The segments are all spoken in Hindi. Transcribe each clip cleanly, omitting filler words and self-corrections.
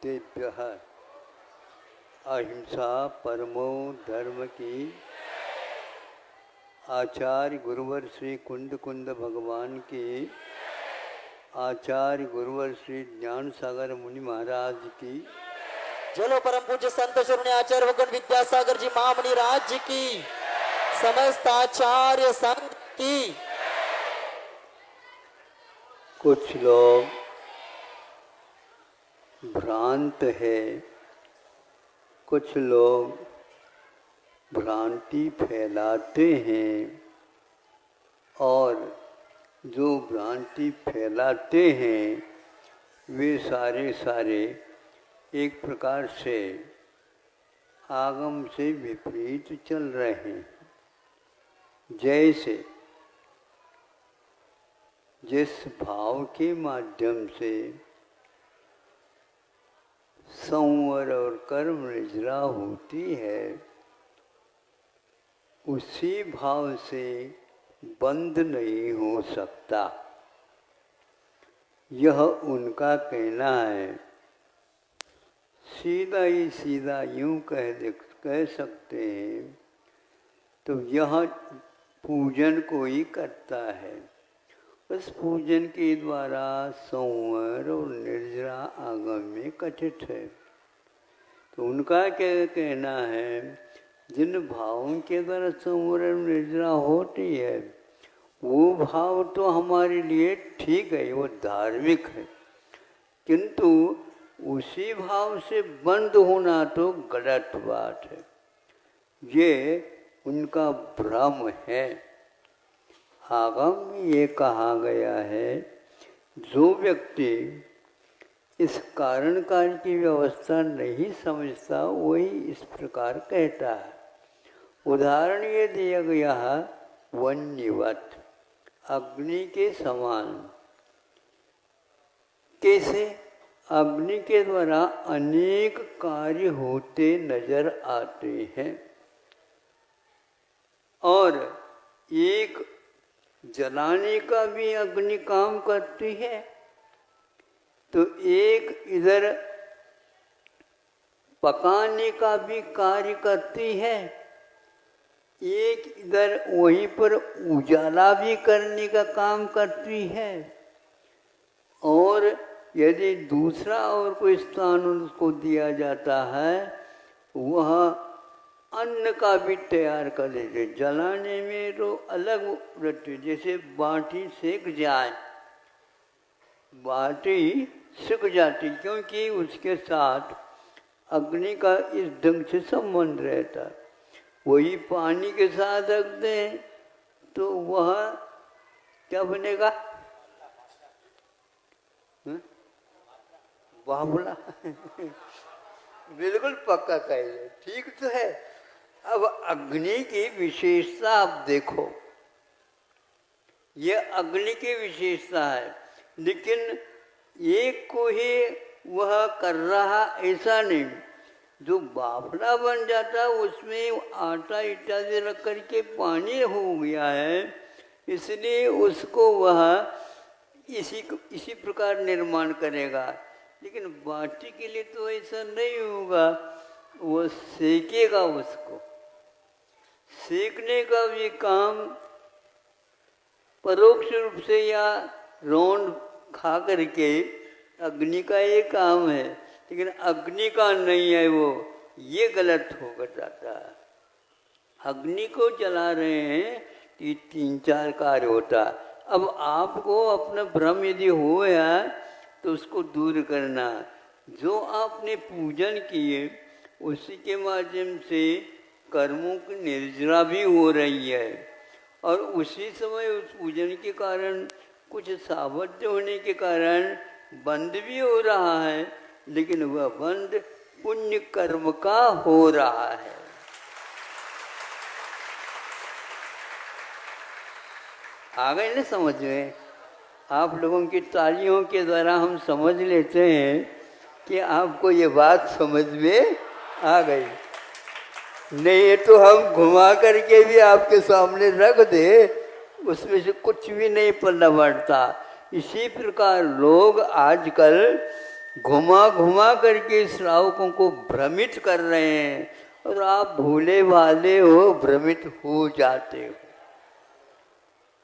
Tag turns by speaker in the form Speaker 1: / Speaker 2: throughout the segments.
Speaker 1: सर्वभूतेभ्यः अहिंसा परमो धर्म की। आचार्य गुरुवर श्री कुंद कुंद भगवान की। आचार्य गुरुवर श्री ज्ञान सागर मुनि महाराज की।
Speaker 2: चलो परम पूज्य संत शिरोमणि आचार्य भगवान विद्यासागर जी महामुनि राज की। समस्त आचार्य संत की।
Speaker 1: कुछ लोग भ्रांत है, कुछ लोग भ्रांति फैलाते हैं और जो भ्रांति फैलाते हैं वे सारे एक प्रकार से आगम से विपरीत चल रहे हैं। जैसे जिस भाव के माध्यम से संवर और कर्म निजरा होती है उसी भाव से बंद नहीं हो सकता, यह उनका कहना है। सीधा ही सीधा यूँ कह सकते हैं तो यह पूजन को ही करता है। उस पूजन के द्वारा संवर और निर्जरा आगम में कथित है। तो उनका क्या कहना है, जिन भावों के द्वारा संवर और निर्जरा होती है वो भाव तो हमारे लिए ठीक है, वो धार्मिक है, किंतु उसी भाव से बंद होना तो गलत बात है। ये उनका भ्रम है। आगम में ये कहा गया है, जो व्यक्ति इस कारण काल की व्यवस्था नहीं समझता वही इस प्रकार कहता है। उदाहरण ये दिया गया है, वन्यवत, अग्नि के समान। कैसे? अग्नि के द्वारा अनेक कार्य होते नजर आते हैं और एक जलाने का भी अग्नि काम करती है, तो एक इधर पकाने का भी कार्य करती है, एक इधर वहीं पर उजाला भी करने का काम करती है, और यदि दूसरा और कोई स्थान उसको दिया जाता है वह अन्न का भी तैयार कर देते। जलाने में तो अलग रहते, जैसे बाटी सेक जाए, बाटी सिक जाती क्योंकि उसके साथ अग्नि का इस ढंग से संबंध रहता। वही पानी के साथ रख दें तो वह क्या बनेगा? बाबुला बिल्कुल पक्का कहिए, ठीक तो है। अब अग्नि की विशेषता आप देखो, ये अग्नि की विशेषता है, लेकिन एक को ही वह कर रहा ऐसा नहीं। जो बाफला बन जाता है उसमें आटा इत्यादि रख करके पानी हो गया है, इसलिए उसको वह इसी प्रकार निर्माण करेगा। लेकिन बाटी के लिए तो ऐसा नहीं होगा, वो सेकेगा। उसको सेकने का भी काम परोक्ष रूप से या रौंद खा करके अग्नि का ये काम है, लेकिन अग्नि का नहीं है वो, ये गलत होकर जाता है। अग्नि को जला रहे हैं तो 3-4 कार्य होता है। अब आपको अपना भ्रम यदि हो है तो उसको दूर करना। जो आपने पूजन किए उसी के माध्यम से कर्मों की निर्जरा भी हो रही है, और उसी समय उस पूजन के कारण कुछ सामर्थ्य होने के कारण बंद भी हो रहा है, लेकिन वह बंद पुण्य कर्म का हो रहा है। आ गए ना समझ में? आप लोगों की तालियों के द्वारा हम समझ लेते हैं कि आपको ये बात समझ में आ गई। नहीं तो हम घुमा करके भी आपके सामने रख दे, उसमें से कुछ भी नहीं पल्ला बढ़ता। इसी प्रकार लोग आजकल घुमा घुमा करके श्रावकों को भ्रमित कर रहे हैं और आप भोले भाले हो, भ्रमित हो जाते हो।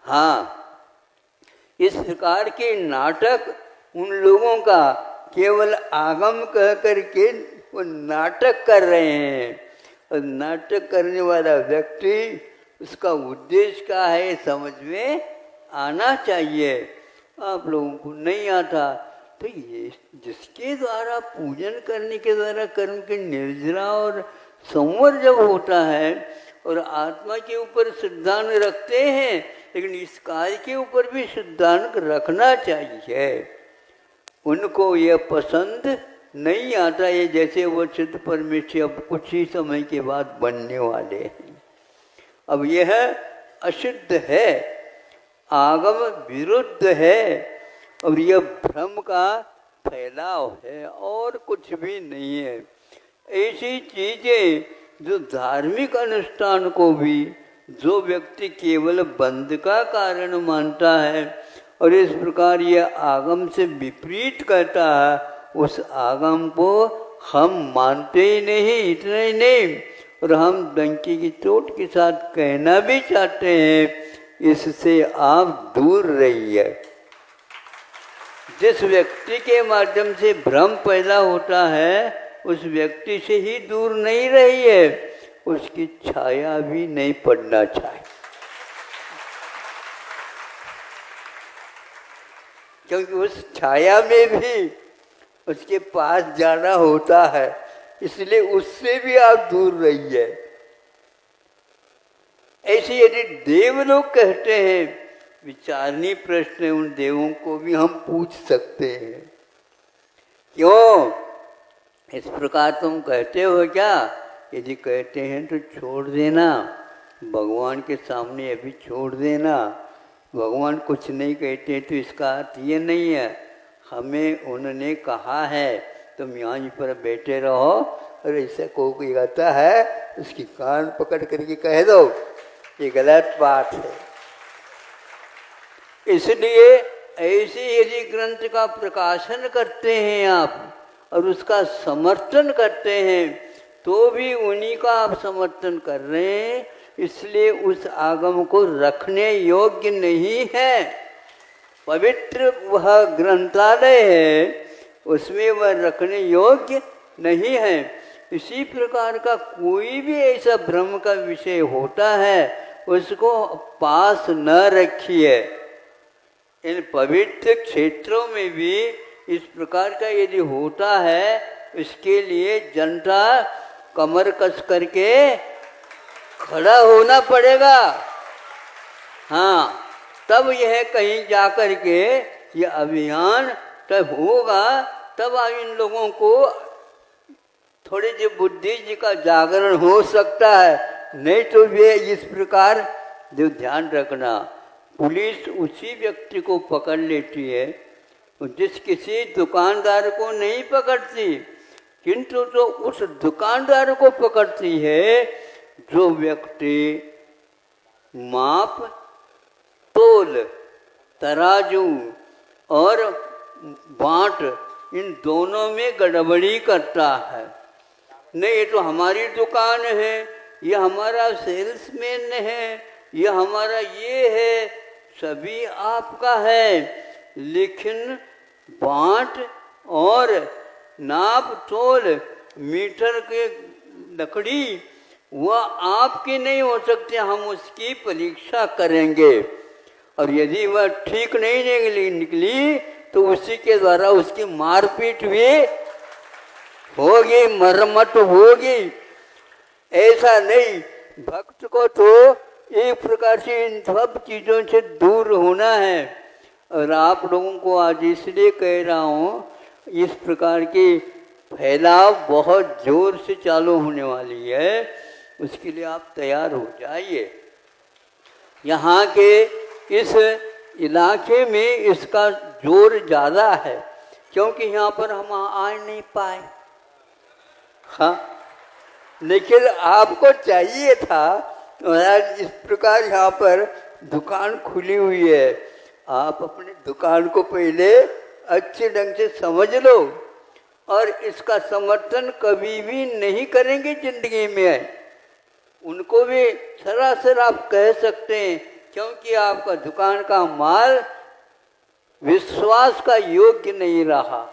Speaker 1: हाँ, इस प्रकार के नाटक उन लोगों का केवल आगम कह करके वो नाटक कर रहे हैं। और नाटक करने वाला व्यक्ति, उसका उद्देश्य क्या है समझ में आना चाहिए। आप लोगों को नहीं आता तो ये जिसके द्वारा पूजन करने के द्वारा कर्म के निर्जरा और संवर जब होता है और आत्मा के ऊपर सिद्धांत रखते हैं, लेकिन इस कार्य के ऊपर भी सिद्धांत रखना चाहिए। उनको यह पसंद नहीं आता है, जैसे वो चित्त परमेश्वर अब कुछ ही समय के बाद बनने वाले हैं। अब यह अशुद्ध है, आगम विरुद्ध है और यह भ्रम का फैलाव है और कुछ भी नहीं है। ऐसी चीजें जो धार्मिक अनुष्ठान को भी जो व्यक्ति केवल बंध का कारण मानता है और इस प्रकार यह आगम से विपरीत करता है, उस आगम को हम मानते ही नहीं। इतना ही नहीं, और हम डंकी की चोट के साथ कहना भी चाहते हैं, इससे आप दूर रहिए। जिस व्यक्ति के माध्यम से भ्रम पैदा होता है, उस व्यक्ति से ही दूर नहीं रहिए, उसकी छाया भी नहीं पड़ना चाहिए। क्योंकि उस छाया में भी उसके पास जाना होता है, इसलिए उससे भी आप दूर रहिए। ऐसे यदि देव लोग कहते हैं, विचारणीय प्रश्न, उन देवों को भी हम पूछ सकते हैं, क्यों इस प्रकार तुम कहते हो क्या? यदि कहते हैं तो छोड़ देना, भगवान के सामने अभी छोड़ देना। भगवान कुछ नहीं कहते तो इसका अर्थ ये नहीं है हमें उन्होंने कहा है तुम यहाँ पर बैठे रहो, और ऐसा कोई कहता है उसकी कान पकड़ करके कह दो, ये गलत बात है। इसलिए ऐसे यदि ग्रंथ का प्रकाशन करते हैं आप और उसका समर्थन करते हैं, तो भी उन्हीं का आप समर्थन कर रहे हैं, इसलिए उस आगम को रखने योग्य नहीं है। पवित्र वह ग्रंथालय है, उसमें वह रखने योग्य नहीं है। इसी प्रकार का कोई भी ऐसा भ्रम का विषय होता है, उसको पास न रखिए। इन पवित्र क्षेत्रों में भी इस प्रकार का यदि होता है, इसके लिए जनता कमर कस करके खड़ा होना पड़ेगा। हाँ, तब यह कहीं जा कर के यह अभियान तब होगा, तब इन लोगों को थोड़ी जी बुद्धि जी का जागरण हो सकता है। नहीं तो वे इस प्रकार जो ध्यान रखना, पुलिस उसी व्यक्ति को पकड़ लेती है जिस किसी दुकानदार को नहीं पकड़ती, किंतु तो उस दुकानदार को पकड़ती है जो व्यक्ति माप तोल, तराजू और बांट इन दोनों में गड़बड़ी करता है। नहीं, ये तो हमारी दुकान है, ये हमारा सेल्समैन है, ये हमारा ये है, सभी आपका है, लेकिन बांट और नाप तोल मीटर के लकड़ी वह आपकी नहीं हो सकती, हम उसकी परीक्षा करेंगे और यदि वह ठीक नहीं निकली तो उसी के द्वारा उसकी मारपीट भी होगी, मरम्मत होगी। ऐसा नहीं, भक्त को तो एक प्रकार से इन सब चीज़ों से दूर होना है। और आप लोगों को आज इसलिए कह रहा हूँ, इस प्रकार की फैलाव बहुत जोर से चालू होने वाली है, उसके लिए आप तैयार हो जाइए। यहाँ के इस इलाके में इसका जोर ज़्यादा है, क्योंकि यहाँ पर हम आ नहीं पाए। हाँ, लेकिन आपको चाहिए था, महाराज इस प्रकार यहाँ पर दुकान खुली हुई है, आप अपने दुकान को पहले अच्छे ढंग से समझ लो, और इसका समर्थन कभी भी नहीं करेंगे जिंदगी में। उनको भी सरासर आप कह सकते हैं, क्योंकि आपका दुकान का माल विश्वास का योग्य नहीं रहा।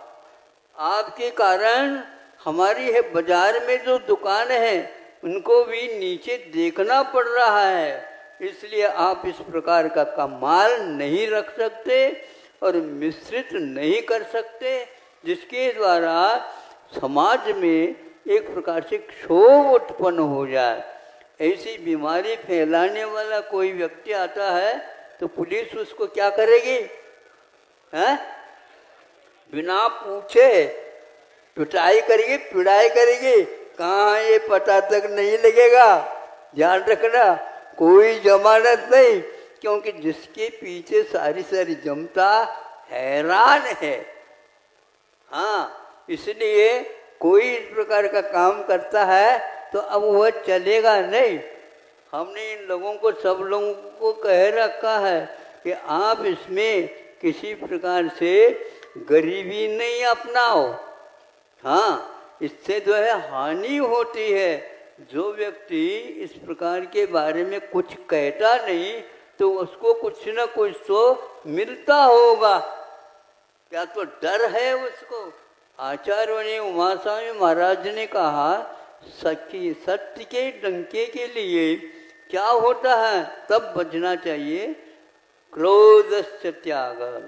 Speaker 1: आपके कारण हमारी है बाजार में जो दुकान है उनको भी नीचे देखना पड़ रहा है। इसलिए आप इस प्रकार का माल नहीं रख सकते और मिश्रित नहीं कर सकते, जिसके द्वारा समाज में एक प्रकार से क्षोभ उत्पन्न हो जाए। ऐसी बीमारी फैलाने वाला कोई व्यक्ति आता है तो पुलिस उसको क्या करेगी? है? बिना पूछे पिटाई करेगी, पिटाई करेगी, कहाँ ये पता तक नहीं लगेगा। ध्यान रखना, कोई जमानत नहीं, क्योंकि जिसके पीछे सारी जनता हैरान है। हाँ, इसलिए कोई इस प्रकार का काम करता है तो अब वह चलेगा नहीं। हमने इन लोगों को, सब लोगों को कह रखा है कि आप इसमें किसी प्रकार से गरीबी नहीं अपनाओ। हाँ, इससे जो है हानि होती है। जो व्यक्ति इस प्रकार के बारे में कुछ कहता नहीं तो उसको कुछ न कुछ तो मिलता होगा, क्या तो डर है उसको। आचार्यों ने, उमा स्वामी महाराज ने कहा, सत्य के डंके के लिए क्या होता है तब बचना चाहिए। क्रोधस्य त्यागम,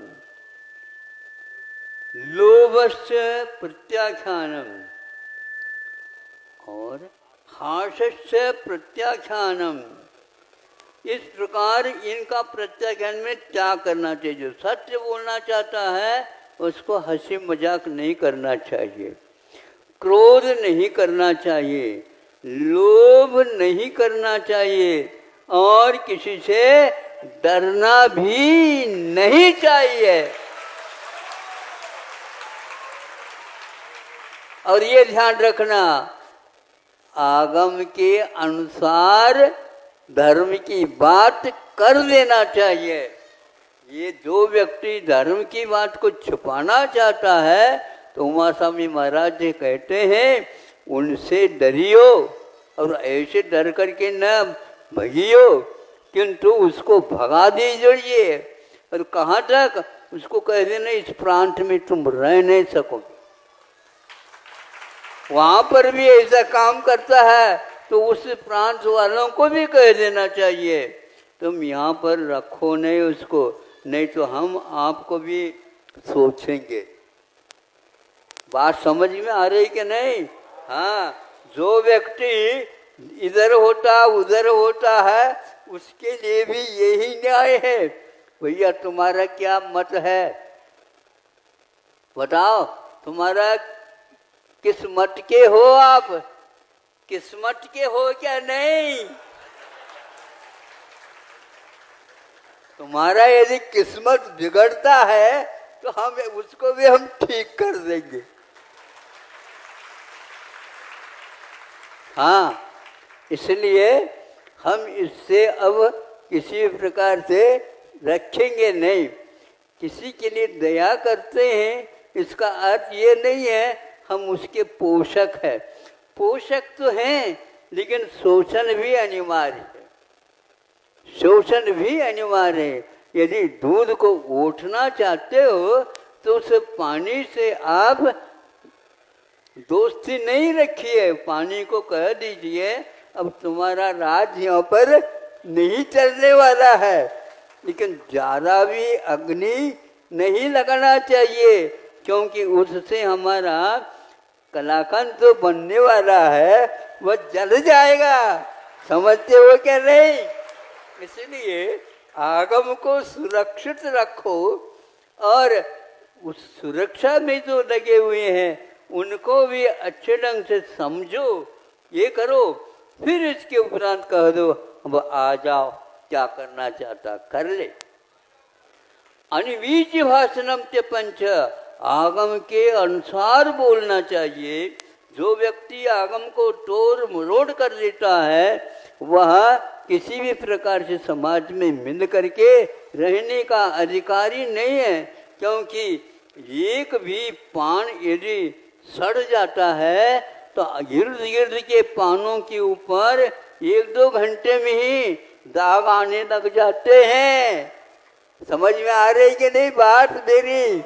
Speaker 1: लोभस्य प्रत्याख्यानम और हास्यस्य प्रत्याख्यानम। इस प्रकार इनका प्रत्याख्यान में त्याग करना चाहिए। जो सत्य बोलना चाहता है उसको हंसी मजाक नहीं करना चाहिए, क्रोध नहीं करना चाहिए, लोभ नहीं करना चाहिए और किसी से डरना भी नहीं चाहिए। और ये ध्यान रखना, आगम के अनुसार धर्म की बात कर देना चाहिए। ये जो व्यक्ति धर्म की बात को छुपाना चाहता है तो उमा स्वामी महाराज जी कहते हैं उनसे डरियो और ऐसे डर करके न भगियो, किंतु उसको भगा दीजिए। और कहाँ तक? उसको कह देना इस प्रांत में तुम रह नहीं सकोगे। वहाँ पर भी ऐसा काम करता है तो उस प्रांत वालों को भी कह देना चाहिए तुम यहाँ पर रखो नहीं उसको, नहीं तो हम आपको भी सोचेंगे। बात समझ में आ रही कि नहीं? हाँ, जो व्यक्ति इधर होता उधर होता है उसके लिए भी यही न्याय है। भैया तुम्हारा क्या मत है, बताओ, तुम्हारा किस मत के हो? आप किस मत के हो क्या? नहीं, तुम्हारा यदि किस्मत बिगड़ता है तो हम उसको भी हम ठीक कर देंगे। हाँ, इसलिए हम इससे अब किसी प्रकार से रखेंगे नहीं। किसी के लिए दया करते हैं इसका अर्थ ये नहीं है हम उसके पोषक है। पोषक तो हैं लेकिन शोषण भी अनिवार्य है, शोषण भी अनिवार्य है। यदि दूध को ओटना चाहते हो तो उस पानी से आप दोस्ती नहीं रखिए, पानी को कह दीजिए अब तुम्हारा राज यहाँ पर नहीं चलने वाला है। लेकिन ज़्यादा भी अग्नि नहीं लगाना चाहिए, क्योंकि उससे हमारा कलाकंद जो बनने वाला है वह जल जाएगा। समझते हो क्या नहीं? इसलिए आगम को सुरक्षित रखो और उस सुरक्षा में जो लगे हुए हैं उनको भी अच्छे ढंग से समझो, ये करो। फिर इसके उपरांत कह दो अब आ जाओ, क्या करना चाहता कर ले। अनिवीच भाषणम ते पंच, आगम के अनुसार बोलना चाहिए। जो व्यक्ति आगम को तोड़ मरोड़ कर देता है वह किसी भी प्रकार से समाज में मिल करके रहने का अधिकारी नहीं है, क्योंकि एक भी पान यदि सड़ जाता है तो गिर्द गिर्द के पानों के ऊपर 1-2 घंटे में ही दाग आने लग जाते हैं। समझ में आ रही कि नहीं बात मेरी?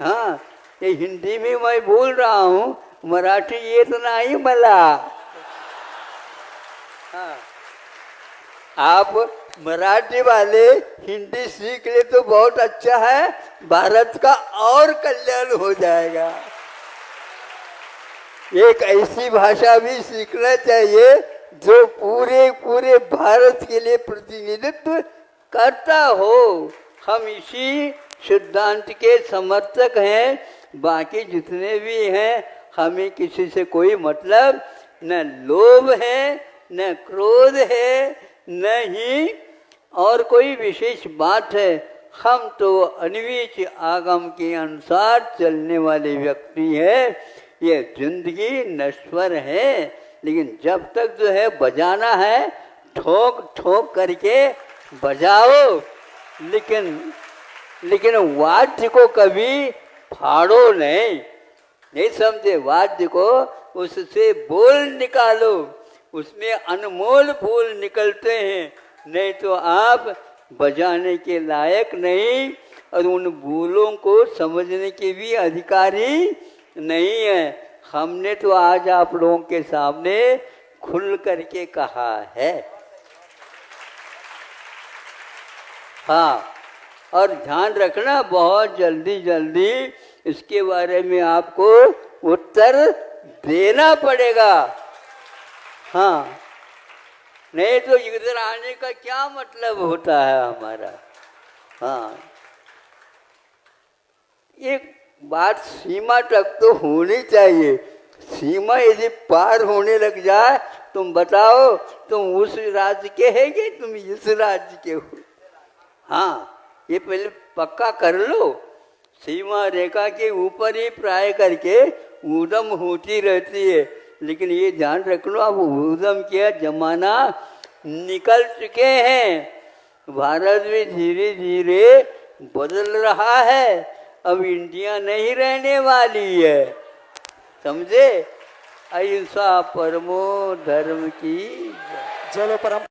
Speaker 1: हाँ, ये हिंदी में मैं बोल रहा हूँ, मराठी ये तो नहीं मला। हाँ, आप मराठी वाले हिंदी सीख ले तो बहुत अच्छा है, भारत का और कल्याण हो जाएगा। एक ऐसी भाषा भी सीखना चाहिए जो पूरे पूरे भारत के लिए प्रतिनिधित्व करता हो। हम इसी सिद्धांत के समर्थक हैं। बाकी जितने भी हैं, हमें किसी से कोई मतलब न लोभ है, न क्रोध है, न ही और कोई विशेष बात है। हम तो अन्वीच आगम के अनुसार चलने वाले व्यक्ति हैं। ये जिंदगी नश्वर है, लेकिन जब तक जो है बजाना है, ठोक ठोक करके बजाओ, लेकिन वाद्य को कभी फाड़ो नहीं समझे? वाद्य को उससे बोल निकालो, उसमें अनमोल बोल निकलते हैं, नहीं तो आप बजाने के लायक नहीं और उन बोलों को समझने के भी अधिकारी नहीं है। हमने तो आज आप लोगों के सामने खुल करके कहा है। हाँ, और ध्यान रखना, बहुत जल्दी जल्दी इसके बारे में आपको उत्तर देना पड़ेगा। हाँ, नहीं तो इधर आने का क्या मतलब होता है हमारा? हाँ, एक बात सीमा तक तो होनी चाहिए। सीमा यदि पार होने लग जाए, तुम बताओ तुम उस राज्य के है कि तुम इस राज्य के हो? हाँ, ये पहले पक्का कर लो। सीमा रेखा के ऊपर ही प्राय करके ऊधम होती रहती है, लेकिन ये ध्यान रख लो, अब ऊधम के जमाना निकल चुके हैं। भारत भी धीरे धीरे बदल रहा है। अब इंडिया नहीं रहने वाली है, समझे? अहिंसा परमो धर्म की।
Speaker 2: चलो परम